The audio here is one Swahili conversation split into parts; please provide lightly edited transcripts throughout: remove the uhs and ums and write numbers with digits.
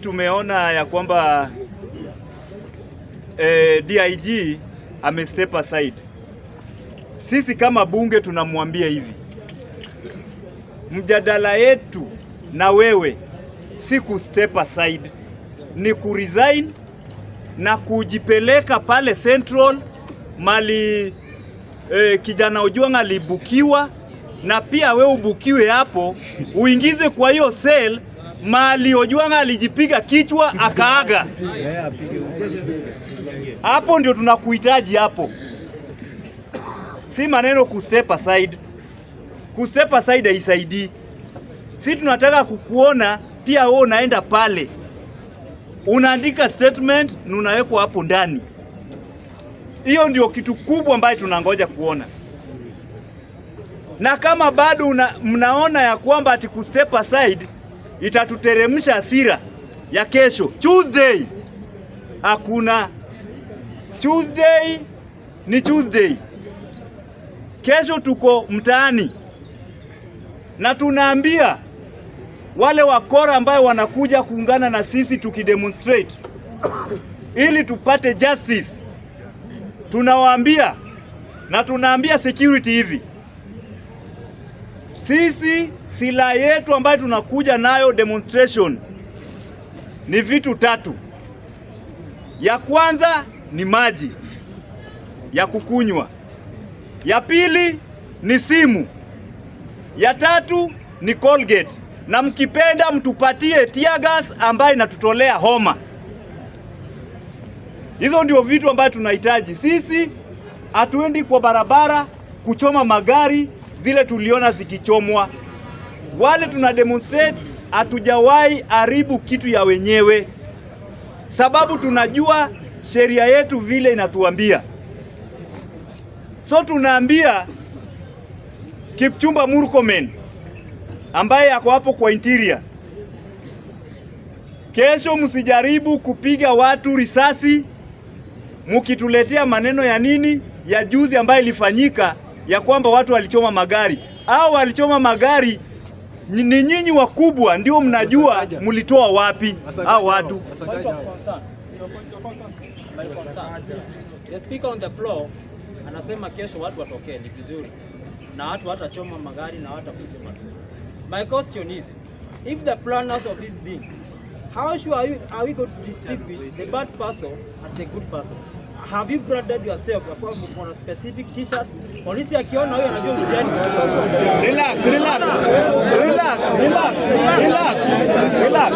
tumeona ya kwamba DIG step aside. Sisi kama bunge tunamwambia hivi, mjadala yetu na wewe si step aside, ni resign na kujipeleka pale Central mali kijana Ojwang alibukiwa, na pia we ubukiwe hapo, uingize kwa hiyo cell mali Ojwang alijipiga kichwa akaaga. Hapo ndio tunakuhitaji hapo, si maneno kustep aside. Kustep aside haisaidii. Si tunataka kukuona pia wewe unaenda pale unaandika statement na unawekwa hapo ndani. Hiyo ndio kitu kubwa ambayo tunangoja kuona. Na kama bado mnaona ya kwamba ati kustep aside itatuteremsha hasira ya kesho Tuesday, hakuna. Tuesday ni Tuesday. Kesho tuko mtaani na tunaambia wale wakora ambao wanakuja kuungana na sisi tukidemonstrate ili tupate justice. Tunawaambia na tunaambia security hivi, sisi silaha yetu ambayo tunakuja nayo demonstration ni vitu tatu. Ya kwanza ni maji ya kukunywa, ya pili ni simu, ya tatu ni Colgate, na mkipenda mtupatie tear gas ambayo inatutolea homa. Hizo ndio vitu ambavyo tunahitaji. Sisi hatuendi kwa barabara kuchoma magari zile tuliona zikichomwa. Wale tuna demonstrate hatujawahi haribu kitu ya wenyewe, sababu tunajua sheria yetu vile inatuambia. So tunaambia Kipchumba Murkomen ambaye yako hapo kwa interior, kesho msijaribu kupiga watu risasi mukituletea maneno ya nini ya juzi ambayo ilifanyika ya kwamba watu walichoma magari. Au walichoma magari ni nyinyi wakubwa ndio mnajua mulitoa wapi hao watu. The speaker on the floor anasema kesho watu watokee, ni vizuri, na watu watachoma magari na watakuja magari. My question is, if the planners of this thing, how sure are we going to distinguish the bad person and the good person? Have you branded yourself kwa a specific t-shirt? Polisi akiona huyo anajua ujani. Relax, relax. Relax, relax. Relax. Relax.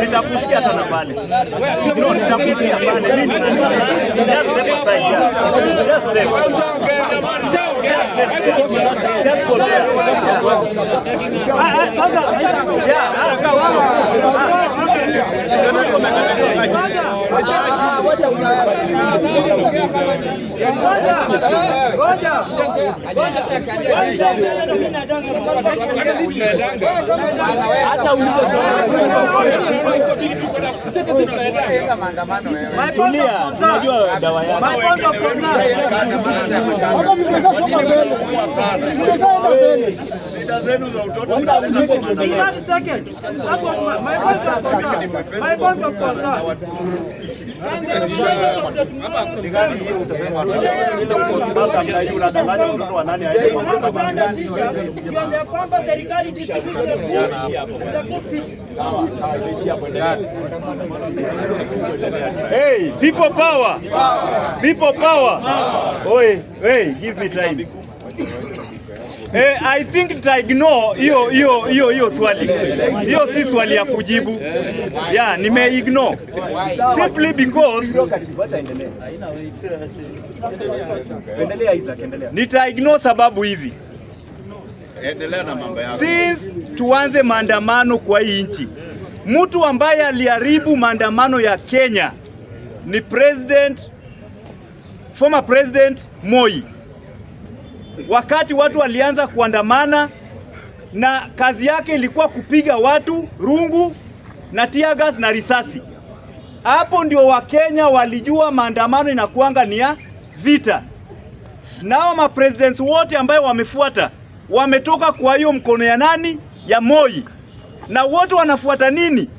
Nitakusikia sana pale. Nitakusikia pale. Tulia, unajua dawa yako. Shida zenu za utoto. My point of concern. Hey, people power. People power. Oi, hey, give me time. I think tutaignore hiyo swali. Hiyo si swali ya kujibu. Yeah, nimeignore. Simply because nitaignore sababu hivi. Endelea na mambo yako. Since tuanze maandamano kwa hii nchi, mtu ambaye aliharibu maandamano ya Kenya ni President former president Moi, wakati watu walianza kuandamana na kazi yake ilikuwa kupiga watu rungu na tear gas na risasi. Hapo ndio Wakenya walijua maandamano inakuanga ni ya vita. Nao mapresidents wote ambayo wamefuata wametoka kwa hiyo mkono ya nani? Ya Moi. Na wote wanafuata nini?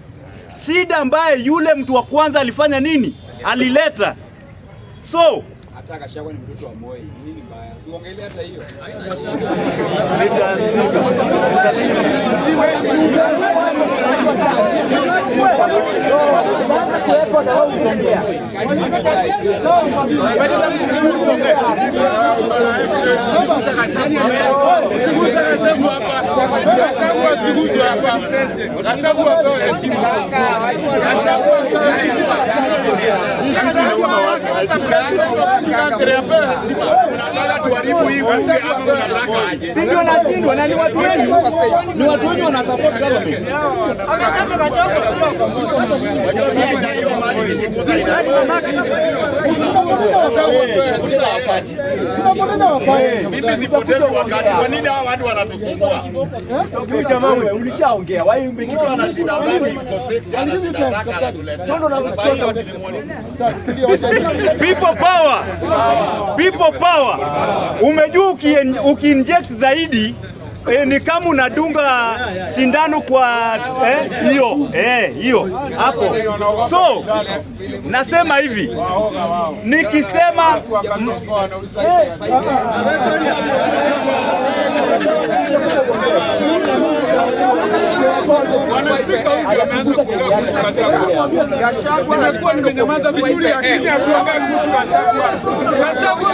Shida ambaye yule mtu wa kwanza alifanya nini? Alileta. So hata Gachagua ni mtoto wa Moi. Nini mbaya? Usiongelee hata hiyo. Si ndio nashindwa na ni watu wengi. Ni watu wengi wana support government. Mimi sipotezi wakati. Kwa nini hawa watu wanatusumbua? Huyu jamaa wewe ulishaongea. Wao Mtu ana shida zake yuko safe, ana shida zake anatuletea. People power. People power. Umejua ukiinject zaidi ni kama unadunga sindano kwa hiyo hapo. So nasema hivi, nikisema Gachagua amekuwa nimenyamaza vizuri, lakini asiongee kuhusu Gachagua. Gachagua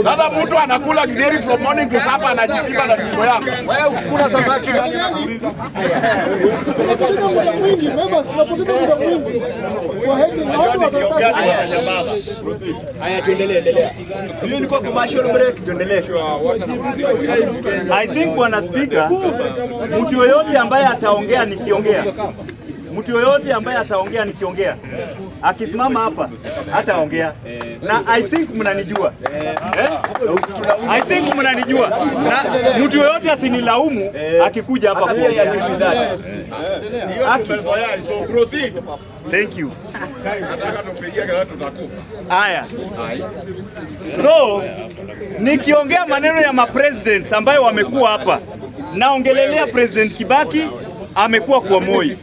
sasa mtu anakula githeri from morning to supper anajipiga na tumbo yako. Wewe ukikula samaki nani anakuuliza? Haya, tuendelee. Hiyo niko commercial break, tuendelee. I think Bwana Speaker, mtu yoyote ambaye ataongea nikiongea, akisimama hapa hataongea. Na I think mnanijua. I think mnanijua. Na mtu yoyote asinilaumu akikuja hapa kuongea. So proceed. Thank you. Nataka tupigie kelele tutakufa. Haya. So nikiongea maneno ya mapresidents ambayo wamekuwa hapa, naongelelea President Kibaki amekuwa kwa Moi,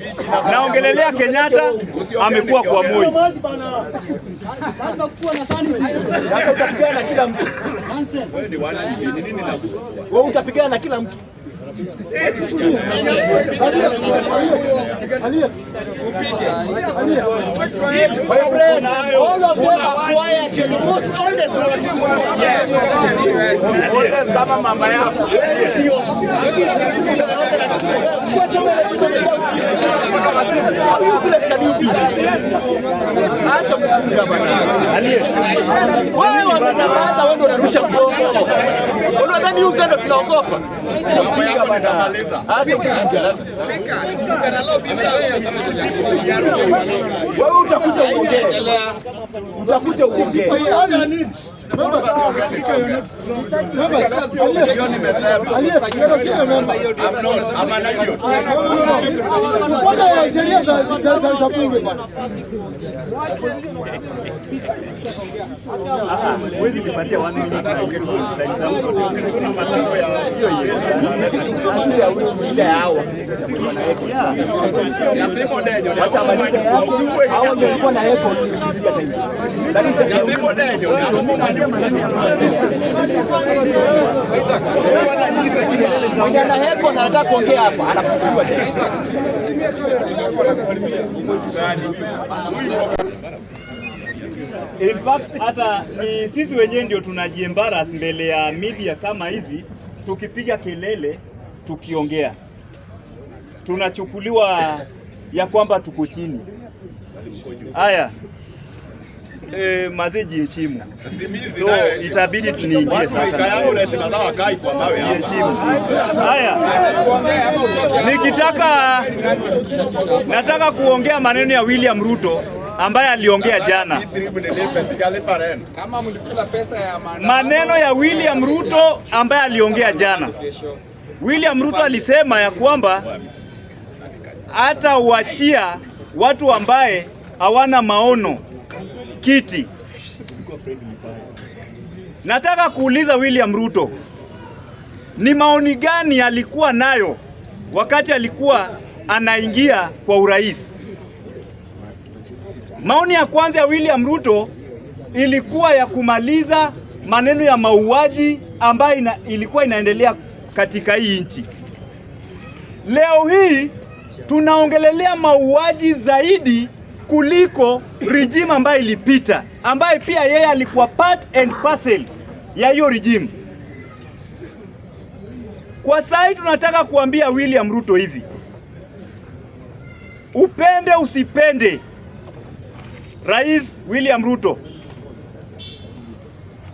naongelelea Kenyatta amekuwa kwa Moi. Sasa utapigana na kila mtu. Wewe ni wani nini na kusumbua? Wewe utapigana na kila mtu. Kama mama yako. Wewe unatamaza, wewe ndio unarusha mdomo. Unadhani uzendo tunaogopa? Acha ujinga bana. Acha ujinga. Wewe utakuja uongee. Utakuja uongee. Mwana heko anataka kuongea hapa, anakuwa tena. In fact hata ni sisi wenyewe ndio tunajiembarrass mbele ya media kama hizi tukipiga kelele tukiongea. tunachukuliwa ya kwamba tuko chini. Haya, mazee jiheshimu. So itabidi tuniingie sasa. Haya, nataka kuongea maneno ya William Ruto ambaye aliongea jana. Maneno ya William Ruto ambaye aliongea jana. William Ruto alisema ya kwamba hata uachia watu ambaye hawana maono kiti. Nataka kuuliza William Ruto, ni maoni gani alikuwa nayo wakati alikuwa anaingia kwa urais? Maoni ya kwanza ya William Ruto ilikuwa ya kumaliza maneno ya mauaji ambayo ilikuwa inaendelea katika hii nchi. Leo hii tunaongelelea mauaji zaidi kuliko regime ambayo ilipita, ambaye pia yeye alikuwa part and parcel ya hiyo regime. Kwa sasa tunataka kuambia William Ruto hivi, upende usipende, Rais William Ruto,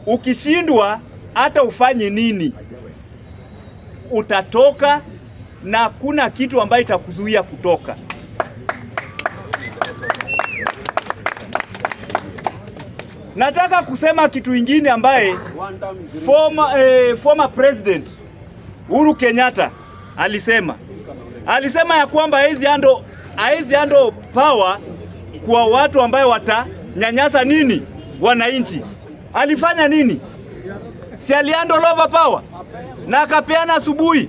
ukishindwa hata ufanye nini, utatoka na hakuna kitu ambayo itakuzuia kutoka. Nataka kusema kitu ingine ambaye former president Uhuru Kenyatta alisema ya kwamba haizi ando power kwa watu ambaye watanyanyasa nini wananchi. Alifanya nini? Si aliando over power na akapeana asubuhi,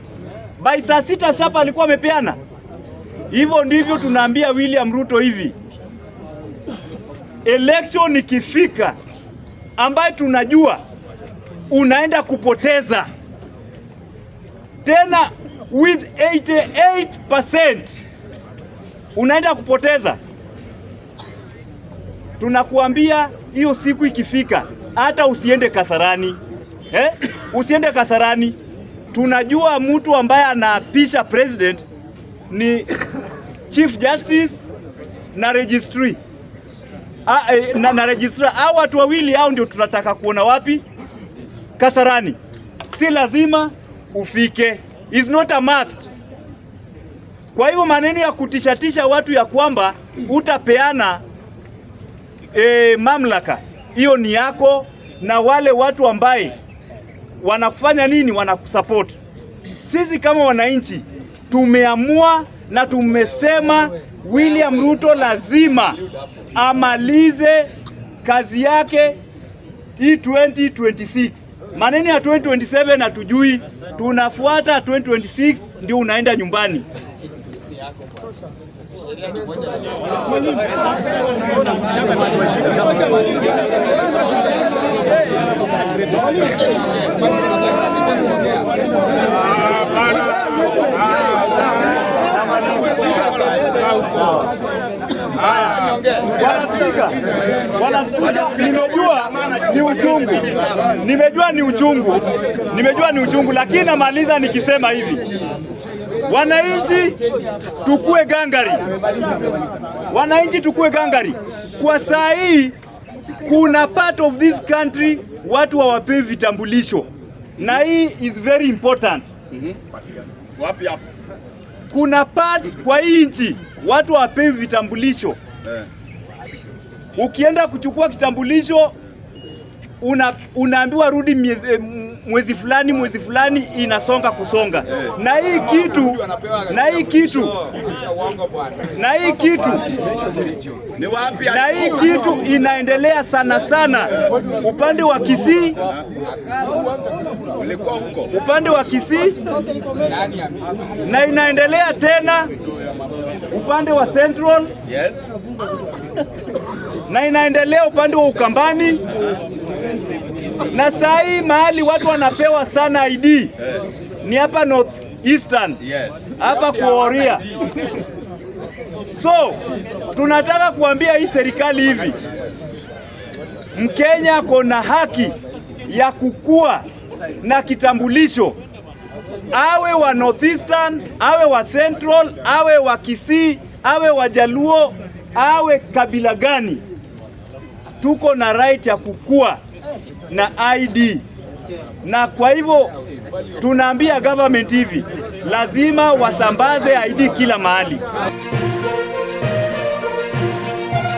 by saa 6 shapa alikuwa amepeana. Hivyo ndivyo tunaambia William Ruto hivi, election ikifika ambaye tunajua unaenda kupoteza tena with 88% unaenda kupoteza, tunakuambia hiyo siku ikifika hata usiende Kasarani. Usiende Kasarani. Tunajua mtu ambaye anaapisha president ni Chief Justice na registry. Na registrar. Hao watu wawili hao ndio tunataka kuona wapi? Kasarani. Si lazima ufike. Is not a must. Kwa hivyo maneno ya kutishatisha watu ya kwamba utapeana mamlaka, hiyo ni yako na wale watu ambaye wanakufanya nini, wanakusupport. Sisi kama wananchi tumeamua na tumesema William Ruto lazima amalize kazi yake hii 2026. Maneno ya 2027 hatujui, tunafuata 2026 ndio unaenda nyumbani. Nimejua ni uchungu, lakini namaliza nikisema hivi, wananchi tukue gangari. Wananchi tukue gangari. Kwa saa hii kuna part of this country watu hawapewi vitambulisho, na hii is very important. Wapi hapo? Kuna part kwa hii nchi watu hawapewi vitambulisho. Ukienda kuchukua kitambulisho unaambiwa rudi mwezi fulani inasonga kusonga. Na hii kitu inaendelea sana upande wa Kisii. Ulikuwa huko upande wa Kisii na inaendelea tena upande wa Central. Yes. Na inaendelea upande wa Ukambani. Na saa hii mahali watu wanapewa sana ID ni hapa North Eastern. Yes. Hapa Kuoria. So tunataka kuambia hii serikali hivi, Mkenya ako na haki ya kukua na kitambulisho awe wa Northeastern, awe wa Central, awe wa Kisii, awe wa Jaluo, awe kabila gani, tuko na right ya kukua na ID. Na kwa hivyo tunaambia government hivi, lazima wasambaze ID kila mahali.